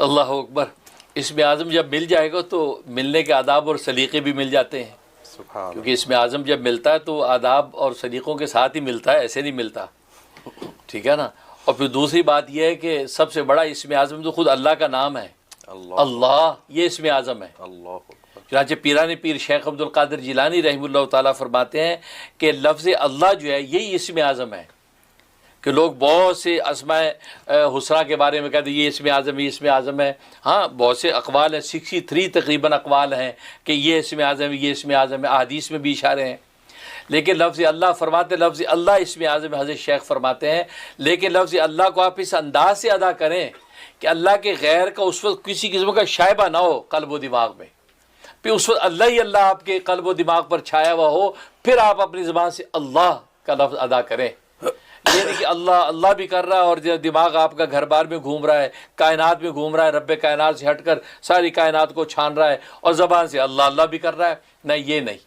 अल्लाह अकबर। इसमें आज़म जब मिल जाएगा तो मिलने के आदाब और सलीक़े भी मिल जाते हैं, क्योंकि इसमें आज़म जब मिलता है तो आदाब और सलीक़ों के साथ ही मिलता है, ऐसे नहीं मिलता, ठीक है ना। और फिर दूसरी बात यह है कि सबसे बड़ा इसमें आज़म तो खुद अल्लाह का नाम है, अल्लाह, ये इसमें आज़म है। चुनांचे पीरानी पीर शेख अब्दुल कादिर जिलानी रहमतुल्लाह ताला फरमाते हैं कि लफ्ज़ अल्लाह जो है यही इसमें आज़म है। कि लोग बहुत से अस्माए हुस्ना के बारे में कहते हैं ये इसमें आज़म है, ये इसमें आज़म है। हाँ, बहुत से अक़वाल हैं, 63 तकरीबन अक़वाल हैं कि ये इसमें आज़म है, ये इसमें आज़म है, अहादीस में भी इशारे हैं। लेकिन लफ्ज़ अल्लाह फरमाते, लफ्ज़ अल्लाह इसमें आज़म हज़रत शेख फरमाते हैं। लेकिन लफ्ज़ अल्लाह को आप इस अंदाज से अदा करें कि अल्लाह के गैर का उस वक्त किसी किस्म का शायबा ना हो कल्ब व दिमाग में, फिर उस वक्त अल्लाह ही अल्लाह आपके कल्ब व दिमाग पर छाया हुआ हो, फिर आप अपनी ज़बान से अल्लाह का लफ्ज़ अदा करें। ये नहीं कि अल्लाह अल्लाह भी कर रहा है और दिमाग आपका घर बार में घूम रहा है, कायनात में घूम रहा है, रब्बे कायनात से हटकर सारी कायनात को छान रहा है और ज़बान से अल्लाह अल्लाह भी कर रहा है। नहीं, ये नहीं,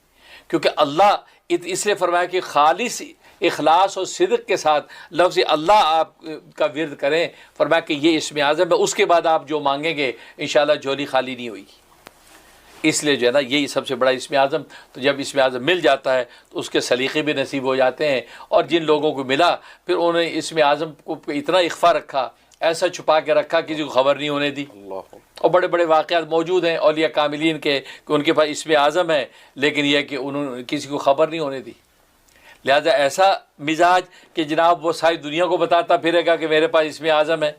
क्योंकि अल्लाह इसलिए फरमाया कि खालिस इखलास और सिद्क़ के साथ लफ्ज़ अल्लाह आप का विर्द करें। फरमाया कि ये इसमें आज़म है, उसके बाद आप जो मांगेंगे इंशाअल्लाह झोली खाली नहीं होगी। इसलिए जो है ना यही सबसे बड़ा इसमें आज़म। तो जब इसमें आज़म मिल जाता है तो उसके सलीक़े भी नसीब हो जाते हैं। और जिन लोगों को मिला फिर उन्होंने इसमें आज़म को इतना इख्फा रखा, ऐसा छुपा के रखा किसी को ख़बर नहीं होने दी। और बड़े बड़े वाक़यात मौजूद हैं औलिया कामिलीन के कि उनके पास इसमें आज़म है, लेकिन यह कि उन्होंने किसी को ख़बर नहीं होने दी। लिहाजा ऐसा मिजाज कि जनाब वो सारी दुनिया को बताता फिरेगा कि मेरे पास इसमें आज़म है।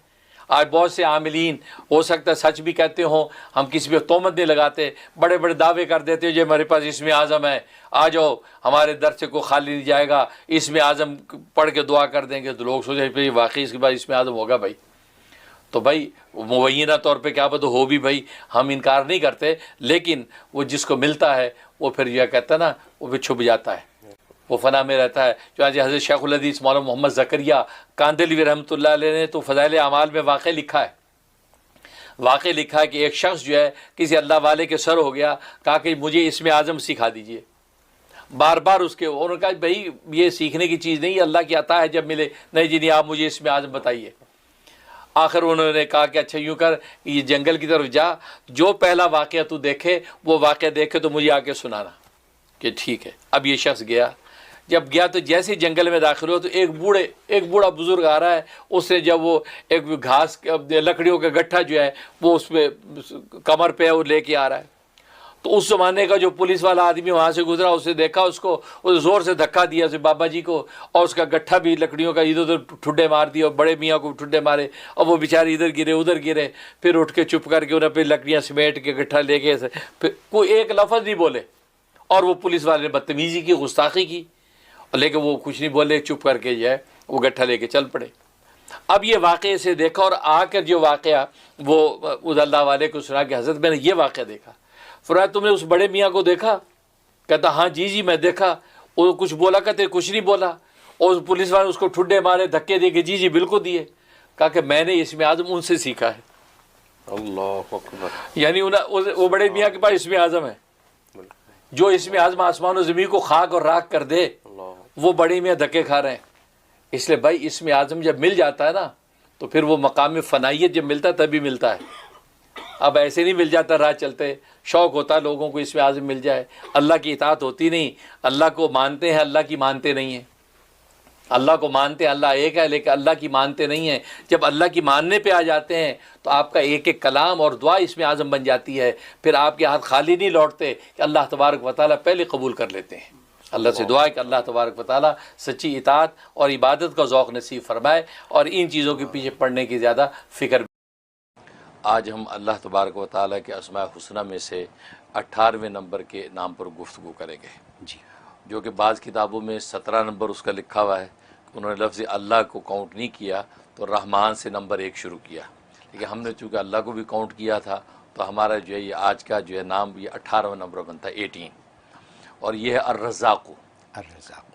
आज बहुत से आमिलीन हो सकता है सच भी कहते हों, हम किसी पे तोहमत नहीं लगाते, बड़े बड़े दावे कर देते हो जो हमारे पास इसमें आज़म है, आ जाओ हमारे दर से को खाली नहीं जाएगा, इसमें आज़म पढ़ के दुआ कर देंगे। तो लोग सोचे भाई वाकई इसके बाद इसमें आज़म होगा भाई, तो भाई मुबैना तौर पे क्या पता हो भी भाई, हम इनकार नहीं करते, लेकिन वो जिसको मिलता है वो फिर यह कहता है ना, वो फिर छुप जाता है, वो फ़ना में रहता है। चुनांचे हज़रत शेखुल हदीस मौलाना मोहम्मद ज़करिया कांदलवी रहमतुल्लाह अलैह ने तो फ़ज़ाइल अमाल में वाक़ लिखा है, वाक़ लिखा है कि एक शख्स जो है किसी अल्लाह वाले के सर हो गया, कहा कि मुझे इसमें आज़म सिखा दीजिए। बार बार उसके उन्होंने कहा भाई ये सीखने की चीज़ नहीं, अल्लाह की अता है जब मिले। नहीं जी नहीं, आप मुझे इसमें आज़म बताइए। आखिर उन्होंने कहा कि अच्छा यूँ कर, ये जंगल की तरफ जा, जो पहला वाक़या तू देखे वो वाक़या देखे तो मुझे आके सुनाना। कि ठीक है। अब ये शख्स गया, जब गया तो जैसे ही जंगल में दाखिल हो तो एक बूढ़ा बुजुर्ग आ रहा है। उसने जब वो एक घास लकड़ियों का गट्ठा जो है वो उसमें कमर पे वो लेके आ रहा है। तो उस ज़माने का जो पुलिस वाला आदमी वहाँ से गुजरा, उसने देखा उसको, उस ज़ोर से धक्का दिया उसे बाबा जी को, और उसका गट्ठा भी लकड़ियों का इधर उधर ठुड्डे मार दिए और बड़े मियाँ को ठुड्डे मारे। और वो बेचारे इधर गिरे उधर गिरे, फिर उठ के चुप करके उन्हें फिर लकड़ियाँ समेट के गट्ठा लेके फिर कोई एक लफ्ज़ नहीं बोले। और वो पुलिस वाले ने बदतमीज़ी की, गुस्ताखी की, लेकिन वो कुछ नहीं बोले, चुप करके जो है वो गट्ठा लेके चल पड़े। अब ये वाक़े से देखा और आकर जो वाक़या वो उस अल्लाह वाले को सुना कि हज़रत मैंने ये वाक़या देखा। फरमाया तुमने उस बड़े मियाँ को देखा? कहता हाँ जी जी मैं देखा। वो कुछ बोला? कहते कुछ नहीं बोला। और उस पुलिस वाले उसको ठुड्डे मारे, धक्के दिए कि जी जी बिल्कुल दिए। कहा कि मैंने इसमें आज़म उनसे सीखा है। अल्लाह अकबर। यानी वो बड़े मियाँ के पास इसमें आज़म है। जो इसमें आज़म आसमान और ज़मीन को खाक और राख कर दे, वो बड़े मियाँ धक्के खा रहे हैं। इसलिए भाई इसमें आज़म जब मिल जाता है ना तो फिर वो मकाम फ़नाइयत जब मिलता है तभी मिलता है। अब ऐसे नहीं मिल जाता राह चलते। शौक़ होता है लोगों को इसमें आज़म मिल जाए, अल्लाह की इताअत होती नहीं। अल्लाह को मानते हैं, अल्लाह की मानते नहीं हैं। अल्लाह को मानते हैं, अल्लाह एक है, लेकिन अल्लाह की मानते नहीं हैं। जब अल्लाह की मानने पे आ जाते हैं तो आपका एक एक कलाम और दुआ इसमें आज़म बन जाती है। फिर आपके हाथ खाली नहीं लौटते कि अल्लाह तबारक व तआला पहले कबूल कर लेते हैं। अल्लाह से दुआ है कि अल्लाह तबारक व तआला सच्ची इताअत और इबादत का ज़ौक़ नसीब फरमाए और इन चीज़ों के पीछे पड़ने की ज़्यादा फ़िक्र। आज हम अल्लाह तबारक व तआला के अस्माए हुस्ना में से 18वें नंबर के नाम पर गुफ्तगू करेंगे जी, जो कि बाज़ किताबों में 17 नंबर उसका लिखा हुआ है। उन्होंने लफ्ज़ अल्लाह को काउंट नहीं किया तो रहमान से नंबर 1 शुरू किया, लेकिन हमने चूँकि अल्लाह को भी काउंट किया था तो हमारा जो है ये आज का जो है नाम ये 18वां नंबर बनता है 18। और ये है अर्रज़ाक़ु।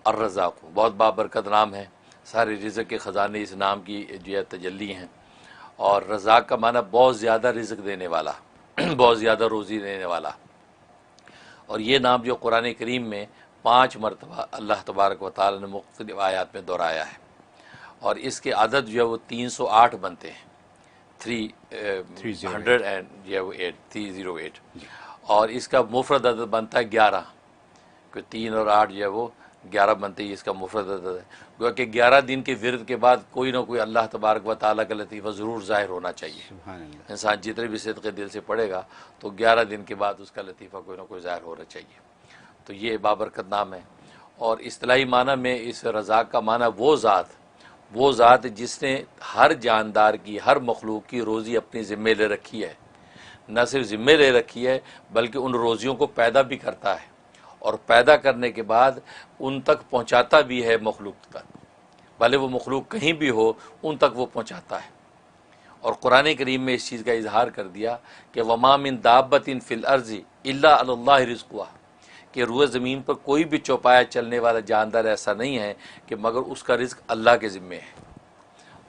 अर्रज़ाक़ु बहुत बाबरकत नाम है। सारे रिज़्क़ के ख़जाने इस नाम की जो है तजल्ली हैं। और रज़ाक़ का माना बहुत ज़्यादा रिज़्क़ देने वाला बहुत ज़्यादा रोज़ी देने वाला। और ये नाम जो कुरान करीम में 5 मरतबा अल्लाह तबारक व तआला ने मुख्तलिफ़ आयात में दोहराया है। और इसके अदद जो है वो 308 बनते हैं। 300 एंड ये वो 308 और इसका मुफरद अदद बनता है 11 क्योंकि 3 और 8 जो है वो 11 बनते ही इसका मुफरद अदद है। गोया कि 11 दिन के विरद के बाद कोई ना कोई अल्लाह तबारक व तआला का लतीफ़ा ज़रूर ज़ाहिर होना चाहिए। इंसान जितने भी सिद्क़े दिल से पढ़ेगा तो 11 दिन के बाद उसका लतीफ़ा कोई ना कोई ज़ाहिर होना चाहिए। तो ये बाबरकत नाम है। और इस्तिलाही माना में इस रज़ाक़ का माना वो ज़ात जिसने हर जानदार की, हर मखलूक की रोज़ी अपनी ज़िम्मे ले रखी है। न सिर्फ ज़िम्मे ले रखी है बल्कि उन रोज़ियों को पैदा भी करता है और पैदा करने के बाद उन तक पहुँचाता भी है मखलूक तक, भले वो मखलूक कहीं भी हो उन तक वो पहुँचाता है। और कुरान करीम में इस चीज़ का इजहार कर दिया कि वमा मिन दाब्बतिन फिल अर्ज़ि इल्ला अलल्लाहि रिज़्क़ुहा, कि रूए ज़मीन पर कोई भी चौपाया चलने वाला जानदार ऐसा नहीं है कि मगर उसका रिज़्क़ अल्लाह के ज़िम्मे है।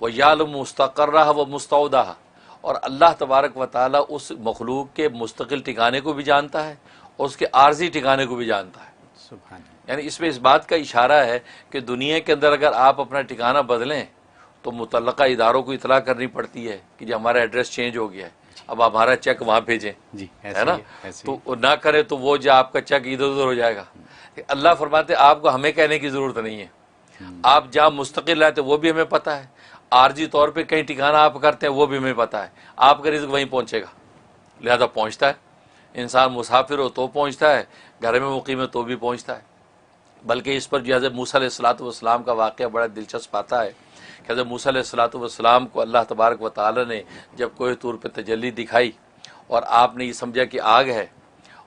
व यालमु मुस्तक़र्रहा व मुस्तौदाहा, और अल्लाह तबारक व तआला उस मखलूक के मुस्तकिल ठिकाने को भी जानता है और उसके आर्जी ठिकाने को भी जानता है। यानी इसमें इस बात का इशारा है कि दुनिया के अंदर अगर आप अपना ठिकाना बदलें तो मुतल्लका इदारों को इतला करनी पड़ती है कि जो हमारा एड्रेस चेंज हो गया है, अब हमारा चेक वहाँ भेजें जी, है ना। तो ना करे तो वो जो आपका चेक इधर उधर हो जाएगा। अल्लाह फरमाते आपको हमें कहने की ज़रूरत नहीं है, आप जहाँ मुस्तकिल रहते वो भी हमें पता है, आर्जी तौर पे कहीं ठिकाना आप करते हैं वो भी हमें पता है, आपका रिज़्क़ वहीं पहुँचेगा, लिहाजा पहुँचता है। इंसान मुसाफिर हो तो पहुँचता है, घर में मुकीम है तो भी पहुँचता है। बल्कि इस पर जो हज़रत मूसा अलैहिस्सलातु वस्सलाम का वाक़या बड़ा दिलचस्प आता है कि हज़रत मूसा अलैहिस्सलातु वस्सलाम को अल्लाह तबारक व तआला ने जब कोह तूर पे तजल्ली दिखाई और आपने ये समझा कि आग है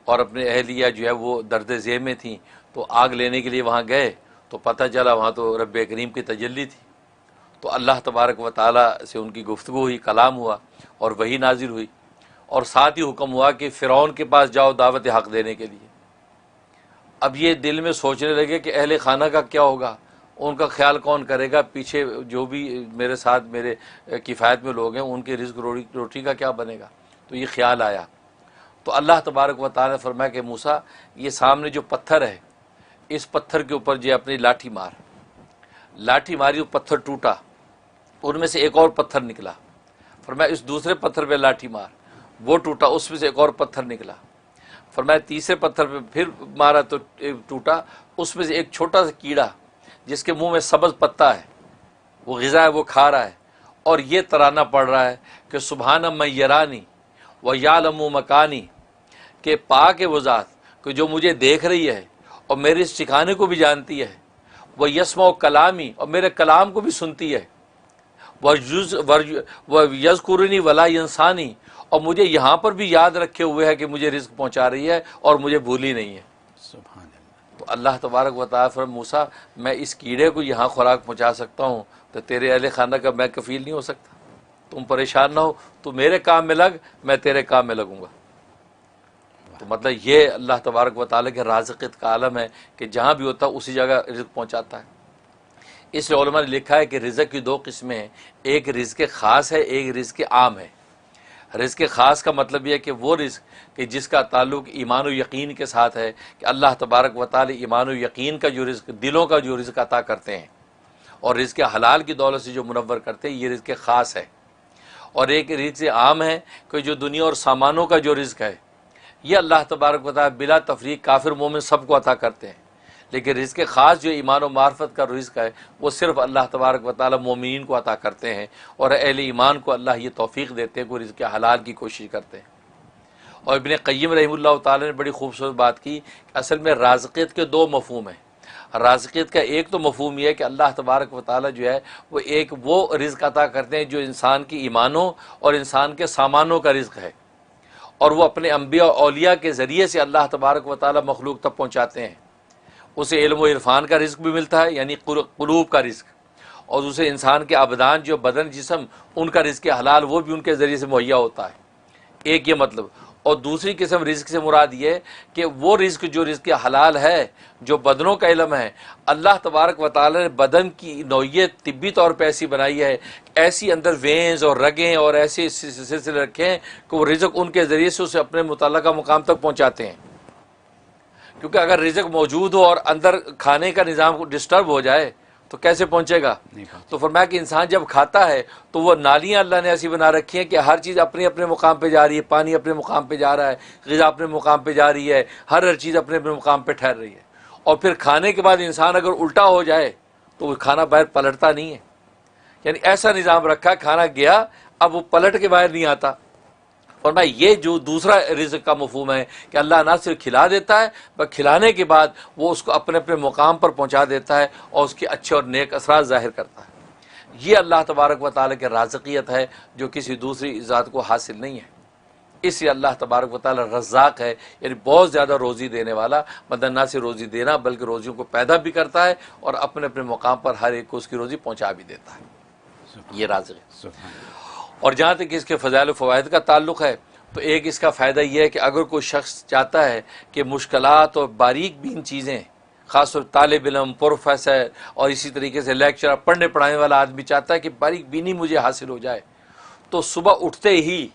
और अपने अहलिया जो है वो दर्द ज़ेह में थी, तो आग लेने के लिए वहाँ गए तो पता चला वहाँ तो रब्बे करीम की तजल्ली थी। तो अल्लाह तबारक व तआला से उनकी गुफ्तगू हुई, कलाम हुआ और वही नाजिल हुई और साथ ही हुक्म हुआ कि फ़िरौन के पास जाओ दावत हक़ देने के लिए। अब ये दिल में सोचने लगे कि अहले खाना का क्या होगा, उनका ख्याल कौन करेगा, पीछे जो भी मेरे साथ मेरे किफ़ायत में लोग हैं उनके रिज़्क़ रोटी का क्या बनेगा। तो ये ख्याल आया तो अल्लाह तबारक व तआला ने फरमाया कि मूसा ये सामने जो पत्थर है इस पत्थर के ऊपर जो अपनी लाठी मार। लाठी मारी तो पत्थर टूटा, उनमें से एक और पत्थर निकला। फरमाया इस दूसरे पत्थर पे लाठी मार, वो टूटा, उसमें से एक और पत्थर निकला। फरमाया तीसरे पत्थर पे फिर मारा तो टूटा, उसमें से एक छोटा सा कीड़ा जिसके मुंह में सब्ज़ पत्ता है, वो ग़िज़ा है, वो खा रहा है और ये तराना पड़ रहा है कि सुबहान मन यरानी व यालमु मकानी, के पाक है वो ज़ात कि जो मुझे देख रही है और मेरे इस ठिकाने को भी जानती है, वह यस्मा कलामी और मेरे कलाम को भी सुनती है, वह यज़कुरनी वला इंसानी, और मुझे यहाँ पर भी याद रखे हुए है कि मुझे रिज़्क़ पहुँचा रही है और मुझे भूली नहीं है। सुभान अल्लाह। तो अल्लाह तबारक व तआला फरमाया मूसा मैं इस कीड़े को यहाँ खुराक पहुँचा सकता हूँ तो तेरे अहले खाना का मैं कफ़ील नहीं हो सकता। तुम परेशान ना हो, तू मेरे काम में लग, मैं तेरे काम में लगूँगा। तो मतलब ये अल्लाह तबारक व तआला के राज़िक़त का आलम है कि जहाँ भी होता है उसी जगह रिज़्क़ पहुँचाता है। इसलिए उलमा ने लिखा है कि रिज़्क़ की दो किस्में हैं, एक रिज़्क़ ख़ास है, एक रिज़्क़ आम है। रिज़्क़ ख़ास का मतलब यह है कि वो रिज़्क़ कि जिसका ताल्लुक़ ईमान व यकीन के साथ है कि अल्लाह तबारक व तआला ईमान व यकीन का जो रिज़्क़, दिलों का जो रिज़्क़ अता करते हैं और रिज़्क़ हलाल की दौलत से जो मुनव्वर करते हैं, ये रिज़्क़ ख़ास है। और एक रिज़्क़ आम है कि जो दुनिया और सामानों का जो रिज़्क़ है ये अल्लाह तबारक व तआला बिला तफरीक काफिर मोमिन सबको अता करते हैं, लेकिन रिज़्क़ ख़ास जो ईमान व मार्फत का रिज़्क़ है वो सिर्फ़ अल्लाह तबारक व तआला मोमिनीन को अता करते हैं और अहले ईमान को अल्लाह ये तौफ़ीक़ देते हैं कि रिज़्क़ हलाल की कोशिश करते हैं। और इब्न क़य्यिम रहमतुल्लाह तआला ने बड़ी खूबसूरत बात की, असल में राज़िक़ियत के दो मफ़हूम हैं। राज़िक़ियत का एक तो मफ़हूम यह है कि अल्लाह तबारक व तआला जो है वो एक वो रिज़्क़ अता करते हैं जो इंसान की ईमानों और इंसान के सामानों का रिज़्क़ है और वो अपने अम्बिया और औलिया के ज़रिए से अल्लाह तबारक व तआला मखलूक तक पहुँचाते हैं। उसे इल्म व इरफान का रिज़्क़ भी मिलता है यानी क़ुलूब का रिज़्क़, और दूसरे इंसान के अबदान जो बदन जिस्म उनका रिज़्क़ हलाल वो भी उनके ज़रिए से मुहैया होता है। एक ये मतलब। और दूसरी किस्म रिज़्क़ से मुराद ये कि वो रिज़्क़ जो रिज़्क़ हलाल है, जो बदनों का इल्म है, अल्लाह तबारक व तआला ने बदन की नौइयत तिब्बी तौर पर ऐसी बनाई है, ऐसी अंदर वेंस और रगें और ऐसे सिलसिले रखे हैं कि वो रिज़्क़ उनके ज़रिए से उसे अपने मुतल्लका मुकाम तक पहुँचाते हैं। क्योंकि अगर रिज़्क़ मौजूद हो और अंदर खाने का निज़ाम डिस्टर्ब हो जाए तो कैसे पहुंचेगा? नहीं पहुंच। तो फरमाया कि इंसान जब खाता है तो वो नालियाँ अल्लाह ने ऐसी बना रखी हैं कि हर चीज़ अपने अपने मुकाम पे जा रही है, पानी अपने मुकाम पे जा रहा है, ग़िज़ा अपने मुकाम पे जा रही है, हर चीज़ अपने अपने मुकाम पे ठहर रही है। और फिर खाने के बाद इंसान अगर उल्टा हो जाए तो वो खाना बाहर पलटता नहीं है, यानी ऐसा निज़ाम रखा, खाना गया अब वो पलट के बाहर नहीं आता। और मैं ये जो दूसरा रिज़्क़ का मफ़हूम है कि अल्लाह ना सिर्फ खिला देता है, पर खिलाने के बाद वो उसको अपने अपने मुकाम पर पहुंचा देता है और उसके अच्छे और नेक असरात ज़ाहिर करता है। ये अल्लाह तबारक व तआला की राज़िक़ियत है जो किसी दूसरी ज़ात को हासिल नहीं है। इसलिए अल्लाह तबारक व तआला रज़्ज़ाक़ है, यानी बहुत ज़्यादा रोज़ी देने वाला। मतलब ना सिर्फ रोज़ी देना बल्कि रोज़ियों को पैदा भी करता है और अपने अपने मुकाम पर हर एक को उसकी रोज़ी पहुँचा भी देता है। ये राज़िक़ है। और जहाँ तक इसके फ़ज़ाइल व फ़वाइद का ताल्लुक़ है तो एक इसका फ़ायदा यह है कि अगर कोई शख्स चाहता है कि मुश्किलात और बारीक बीन चीज़ें, ख़ासतौर तालिब इल्म, प्रोफेसर और इसी तरीके से लेक्चरर, पढ़ने पढ़ाने वाला आदमी चाहता है कि बारीक बीनी मुझे हासिल हो जाए, तो सुबह उठते ही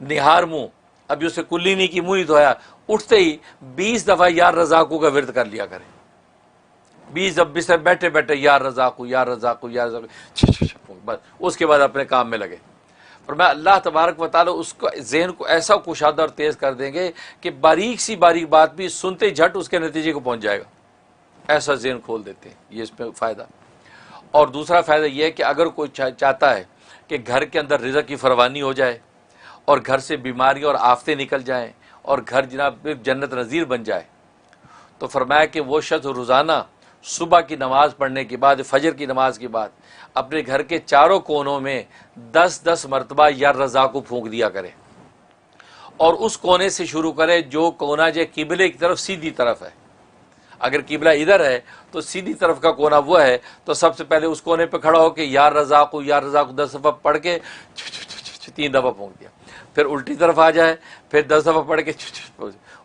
निहार मुँह, अभी उसे कुल्ली नहीं की, मुँह ही धोया, उठते ही 20 दफ़ा या रज़ाक़ू का विर्द कर लिया करें। 20 जब बिस्तर बैठे बैठे या रज़ाक़ू या रज़ाक़ू या रज़ाक़ू, बस उसके बाद अपने काम में लगे। और मैं अल्लाह तबारक व तआला उसको ज़हन को ऐसा कुशादा और तेज़ कर देंगे कि बारीक सी बारीक बात भी सुनते झट उसके नतीजे को पहुंच जाएगा, ऐसा ज़हन खोल देते हैं। ये इसमें फ़ायदा। और दूसरा फ़ायदा यह है कि अगर कोई चाहता है कि घर के अंदर रिज़्क़ की फरवानी हो जाए और घर से बीमारियाँ और आफतें निकल जाएँ और घर जनाब जन्नत नज़ीर बन जाए, तो फरमाया कि वो शख्स रोज़ाना सुबह की नमाज़ पढ़ने के बाद, फजर की नमाज के बाद अपने घर के चारों कोनों में 10-10 मरतबा या रज़ाक़ू फूंक दिया करे और उस कोने से शुरू करे जो कोना जो किबले की तरफ सीधी तरफ है। अगर किबला इधर है तो सीधी तरफ का कोना वो है, तो सबसे पहले उस कोने पे खड़ा होकर या रज़ाक़ू 10 दफ़ा पढ़ के 3 दफ़ा फूंक दिया। फिर उल्टी तरफ आ जाए, फिर 10 दफ़ा पढ़ के,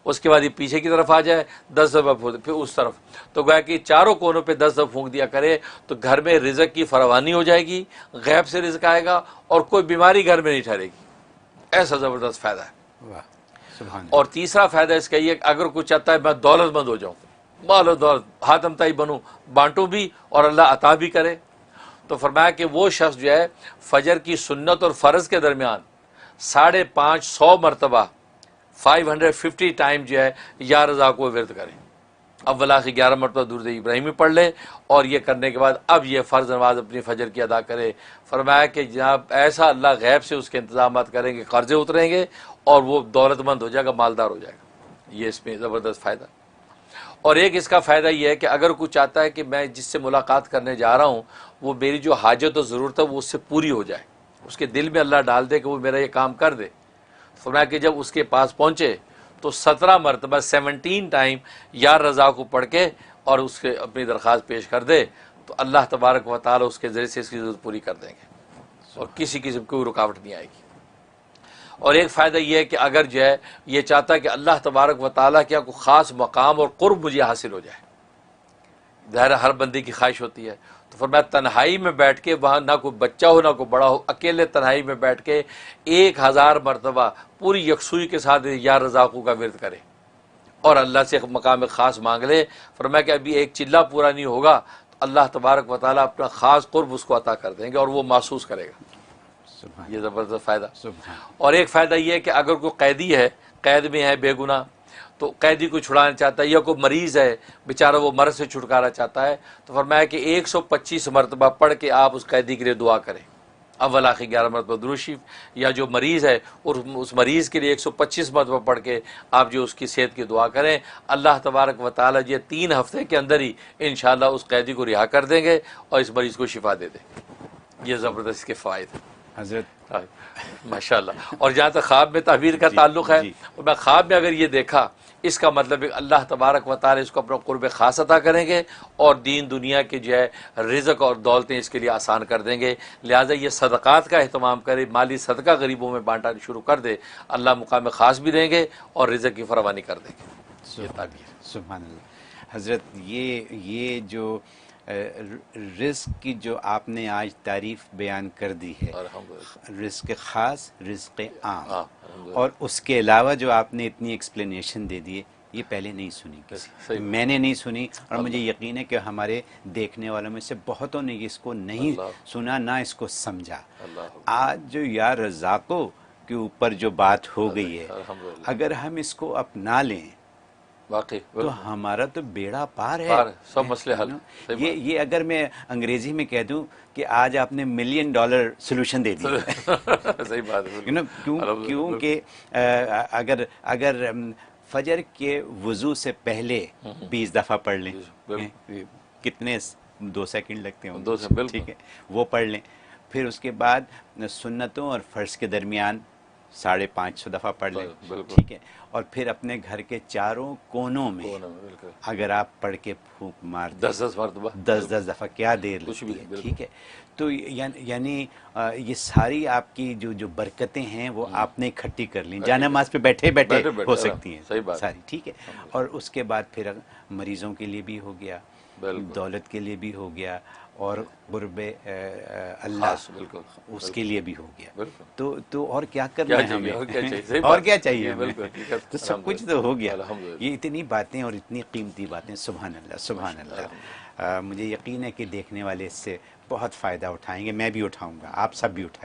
उसके बाद ये पीछे की तरफ आ जाए 10 दफ़ा फूंक, फिर उस तरफ। तो गोया कि चारों कोनों पे 10 दफ़ा फूंक दिया करे तो घर में रिज़्क़ की फरवानी हो जाएगी, गैब से रिज़्क़ आएगा और कोई बीमारी घर में नहीं ठहरेगी। ऐसा ज़बरदस्त फ़ायदा है। वाह, सुभान। और तीसरा फ़ायदा इसका ये, अगर कोई चाहता है मैं दौलतमंद हो जाऊँ, मालो दौलत हाथमताई बनूँ, बांटूँ भी और अल्लाह अता भी करे, तो फरमाया कि वो शख्स जो है फजर की सुन्नत और फ़र्ज़ के दरमियान 550 मरतबा 550 टाइम जो है या रज़ाक़ू विर्द करें। अव्वल आखिर 11 मरतबा दुरूद इब्राहिमी पढ़ ले और ये करने के बाद अब ये फ़र्ज़ नमाज अपनी फजर की अदा करे। फरमाया कि जनाब ऐसा अल्लाह गैब से उसके इंतजाम करेंगे, कर्ज़े उतरेंगे और वो दौलतमंद हो जाएगा, मालदार हो जाएगा। ये इसमें ज़बरदस्त फ़ायदा। और एक इसका फ़ायदा ये है कि अगर कोई चाहता है कि मैं जिससे मुलाकात करने जा रहा हूँ वो मेरी जो हाजत और ज़रूरत है वो उससे पूरी हो जाए, उसके दिल में अल्लाह डाल दे कि वो मेरा ये काम कर दे। फरमाया कि जब उसके पास पहुँचे तो 17 मरतबा 17 टाइम या रज़ाक़ू पढ़ के और उसके अपनी दरख्वास्त पेश कर दे, तो अल्लाह तबारक व तआला उसके ज़रिए से इसकी ज़रूरत पूरी कर देंगे और किसी किस्म की कोई रुकावट नहीं आएगी। और एक फ़ायदा यह है कि अगर जो है ये चाहता है कि अल्लाह तबारक व तआला क्या कोई ख़ास मकाम और क़ुर्ब मुझे हासिल हो जाए, ज़ाहिर हर बंदे की ख्वाहिश होती है, तो फिर मैं तन्हाई में बैठ के, वहाँ ना कोई बच्चा हो ना कोई बड़ा हो, अकेले तन्हाई में बैठ के 1000 मरतबा पूरी यकसुई के साथ या रज़ाक़ू का विर्द करे और अल्लाह से मकाम ख़ास मांग ले। फरमाया कि अभी एक चिल्ला पूरा नहीं होगा तो अल्लाह तबारक व तआला अपना ख़ास क़ुर्ब उसको अता कर देंगे और वो महसूस करेगा। ये ज़बरदस्त फ़ायदा। और एक फ़ायदा ये है कि अगर कोई कैदी है, कैद में है बेगुनाह, तो कैदी को छुड़ाना चाहता है या कोई मरीज़ है बेचारा वो मर्ज़ से छुटकारा चाहता है, तो फरमाया कि 125 मरतबा पढ़ के आप उस कैदी के लिए दुआ करें। अव्वल आखिर 11 मरतबा दुरूद शरीफ, या जो मरीज़ है और उस मरीज़ के लिए 125 मरतबा पढ़ के आप जो उसकी सेहत की दुआ करें, अल्लाह तबारक व तआला ये 3 हफ्ते के अंदर ही इंशाअल्लाह उस कैदी को रिहा कर देंगे और इस मरीज़ को शिफा दे दें। ये ज़बरदस्त इसके फ़ायदे हज़रत माशाअल्लाह। और जहाँ तक ख्वाब में ताबीर का ताल्लुक़ है, और मैं ख्वाब में अगर ये देखा, इसका मतलब है अल्लाह तबारक व तआला इसको अपना क़ुर्ब ख़ास अता करेंगे और दीन दुनिया के जो है रिज़्क़ और दौलतें इसके लिए आसान कर देंगे। लिहाजा ये सदक़ात का अहतमाम करे, माली सदका गरीबों में बांटना शुरू कर दे, अल्लाह मुकाम ख़ास भी देंगे और रिज़्क़ की फरवानी कर देंगे। ये ताबीर। सुभान अल्लाह। हज़रत ये जो रिज़्क़ की जो आपने आज तारीफ़ बयान कर दी है, रिज़्क़ ख़ास, रिज़्क़ आम, और उसके अलावा जो आपने इतनी एक्सप्लेनेशन दे दी है, ये पहले नहीं सुनी किसी, सही। मैंने नहीं सुनी, और मुझे यकीन है कि हमारे देखने वालों में से बहुतों ने इसको नहीं सुना, ना इसको समझा। आज जो या रज़ाक़ों के ऊपर जो बात हो गई है, अगर हम इसको अपना लें वाकई तो हमारा तो बेड़ा पार है, सब मसले हल। ये अगर मैं अंग्रेजी में कह दूं कि आज आपने $1 मिलियन सोल्यूशन दे दिया। सही बात है, क्योंकि अगर अगर फजर के वुजू से पहले 20 दफ़ा पढ़ लें, कितने 2 सेकंड लगते हैं, 2 सेकंड, ठीक है, वो पढ़ लें। फिर उसके बाद सुन्नतों और फ़र्ज के दरमियान 550 दफ़ा पढ़ लें, ठीक है, और फिर अपने घर के चारों कोनों में अगर आप पढ़ के फूंक मार 10-10 दफ़ा, क्या देर लगती है, ठीक है। तो यानी ये सारी आपकी जो बरकतें हैं वो आपने इकट्ठी कर ली, जानामाज़ पे बैठे बैठे हो सकती हैं सारी, ठीक है। और उसके बाद फिर मरीज़ों के लिए भी हो गया, दौलत के लिए भी हो गया, और गुरबे अल्लाह उसके लिए भी हो गया। तो और क्या करना है हमें, और क्या चाहिए हमें, तो सब कुछ तो हो गया। ये इतनी बातें और इतनी कीमती बातें, सुभान अल्लाह, सुभान अल्लाह। मुझे यकीन है कि देखने वाले इससे बहुत फ़ायदा उठाएंगे, मैं भी उठाऊंगा, आप सब भी उठाएंगे।